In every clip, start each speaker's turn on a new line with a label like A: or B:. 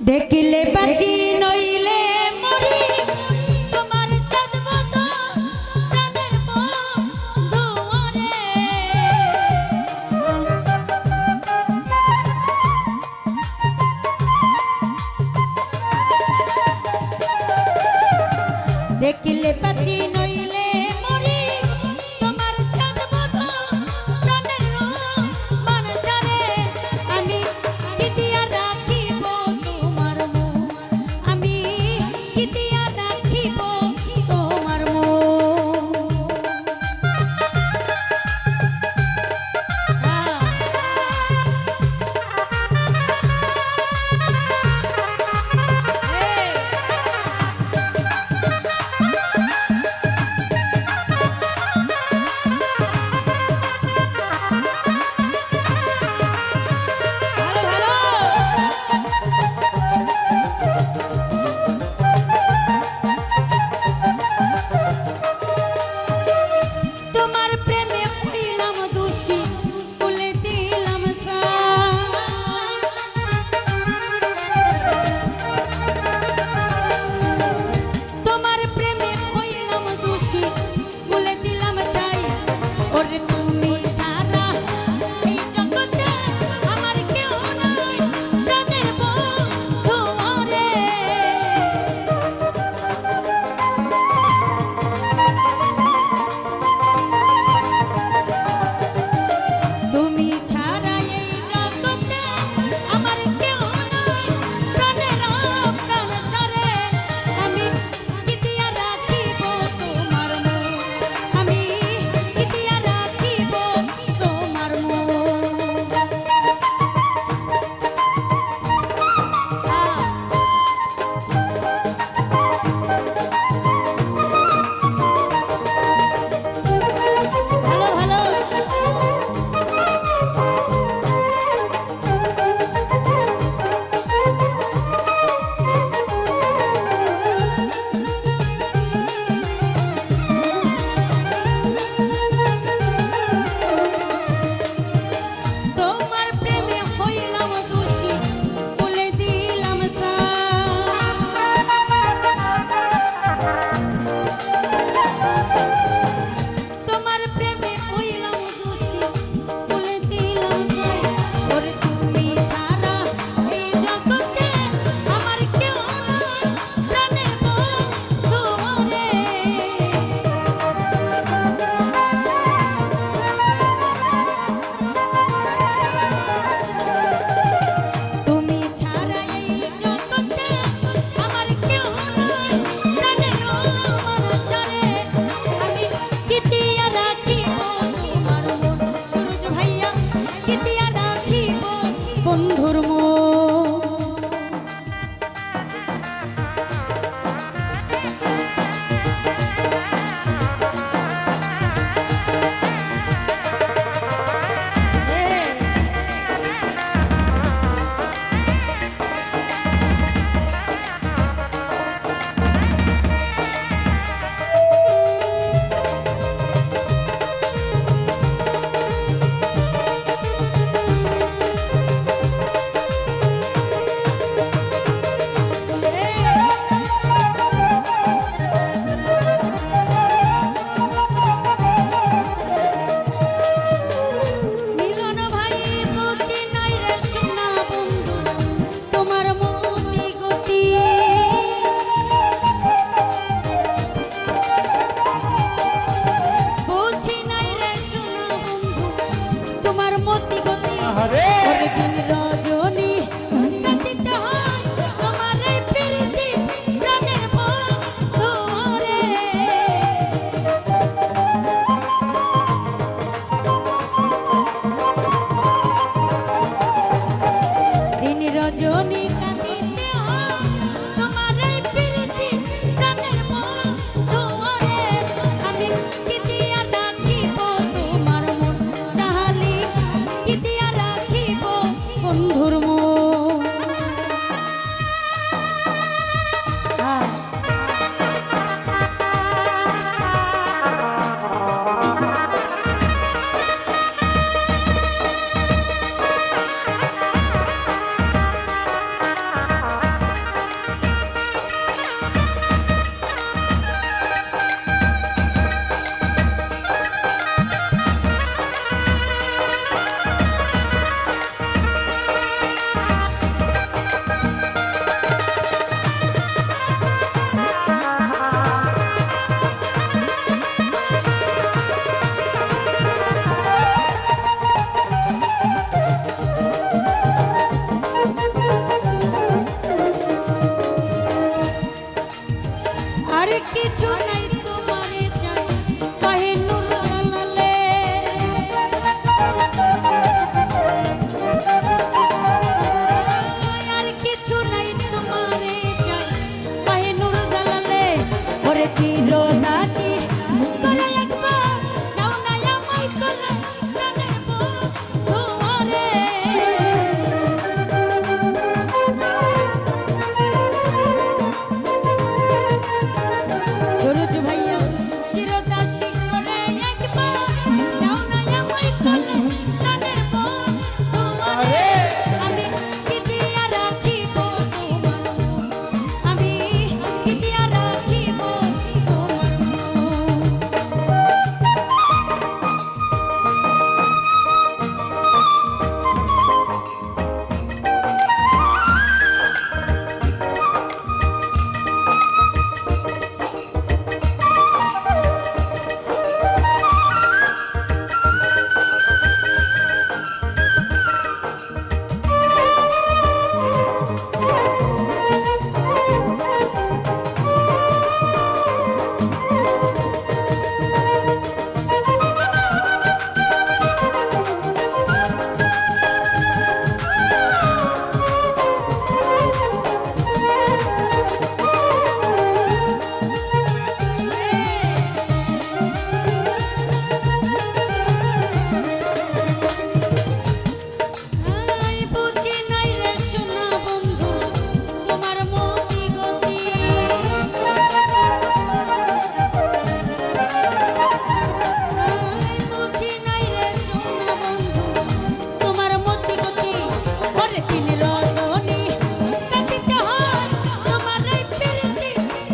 A: দেখিলে বাঁচি নইলে মরি তোমার চাঁদ মতো প্রাণের বন্ধু ওরে। দেখিলে বাঁচি নইলে মরি তোমার চাঁদ মতো প্রাণের মানুষারে। আমি কি দিয়া রাখিব তোমার মন, আমি কি দিয়া রাখিব তোমার মন। তোমার প্রেমে হইলাম দোষী, তুলে দিলাম ছাই। তোমার প্রেমে হইলাম দোষী, তুলে দিলাম ছাই। ওরে তুমি ছাড়া এই জগতে আমার কেউ নাই, প্রাণের বন্ধু ওরে। তুমি ছাড়া এই জগতে আমার কেউ নাই, প্রাণের প্রাণ সারে। আমি কি দিয়া রাখিব তোমার মন, আমি কি দিয়া রাখিব তোমার মন। ভালো ভালো তোমার প্রেমে হইলাম দোষী, তুলে দিলাম ছাই। তোমার প্রেমে হইলাম দোষী, তুলে দিলাম ছাই। ওরে তুমি ছাড়া এই জগতে আমার কেউ নাই, প্রাণের বন্ধু ওরে। তুমি ছাড়া এই জগতে আমার কেউ নাই, প্রাণের মানুষারে। আমি কি দিয়া রাখিব তোমার মন, সুরজ ভাইয়া কি দিয়া রাখিব বন্ধুর মন। মিলন ভাই বুঝি নাই রে সোনা বন্ধু তোমার মতি গতি। বুঝি নাই রে সোনা বন্ধু তোমার মতি গতি। ওরে দিন রজনী কাটিতে হয় তোমার এই প্রীতি, প্রাণের বন্ধু ওরে। দিন রজনী কাঁদিতে হয় তোমার এই প্রীতি, প্রাণের বন্ধু ওরে। আমি কি দিয়া রাখিব তোমার মন, সাহালি কি দিয়া রাখিব বন্ধুর মন। চিরদাসী করে একবার নাও না আমায় কোলে প্রাণের বন্ধু রে। সুরজ ভাইয়া চিরদাসী করে একবার নাও না আমায় কোলে প্রাণের বন্ধু রে। আমি কি দিয়া রাখিব তোমার মন, আমি কি দিয়া রাখিব তোমার মন। আই বুঝি নাই রে সোনা বন্ধু তোমার মতি গতি। আই বুঝি নাই রে সোনা বন্ধু তোমার মতি গতি। ওরে দিন রজনী কাটিতে হয় তোমার এই প্রীতি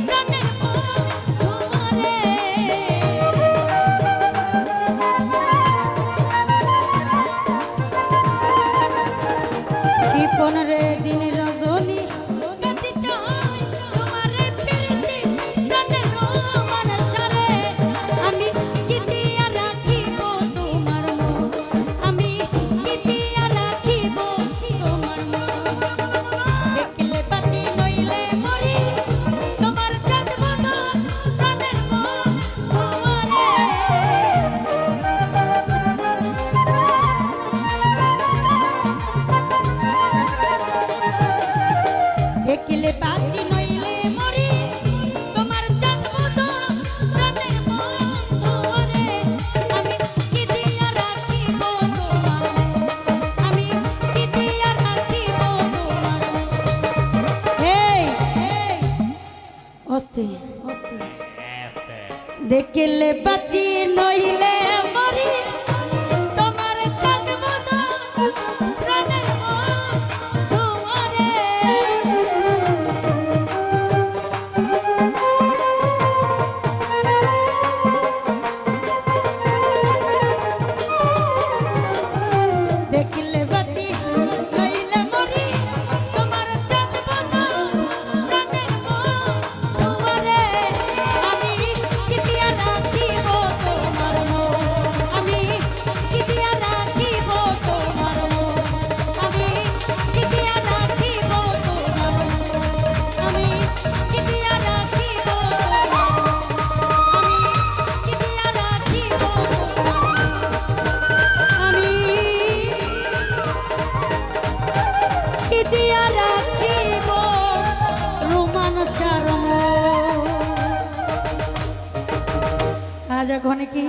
A: প্রাণের বন্ধু রে। শিপন রে দিন রজনী কাটিতে হয় তোমার এই প্রীতি প্রাণের রোমানসারে। আমি কি দিয়া রাখিব তোমার মন, আমি কি দিয়া রাখিব তোমার মন। দেখলে বাঁচি নইলে মরি তোমার চাঁদ বদন প্রাণের বন্ধু রে। দেখলে বাঁচি নইলে মরি তোমার চাঁদ বদন প্রাণের বন্ধু রে। আমি কি দিয়া রাখিব তোমার মন, আমি কি দিয়া রাখিব তোমার মন। এই অস্তে দেখলে বাঁচি নইলে মরি তোমার চাঁদ বদন প্রাণের বন্ধু রে। দেখলে বাঁচি নইলে মরি তোমার চাঁদ বদন প্রাণের বন্ধু রে। আমি কি দিয়া রাখিব তোমার মন, আমি কি দিয়া রাখিব তোমার মন, আমি কি দিয়া রাখিব তোমার মন, আমি কি দিয়া রাখিব তোমার মন, আমি কি দিয়া রাখিব তোমার মন, আমি কি দিয়া রাখিব রোমানসার মন। আজ ঘনে কি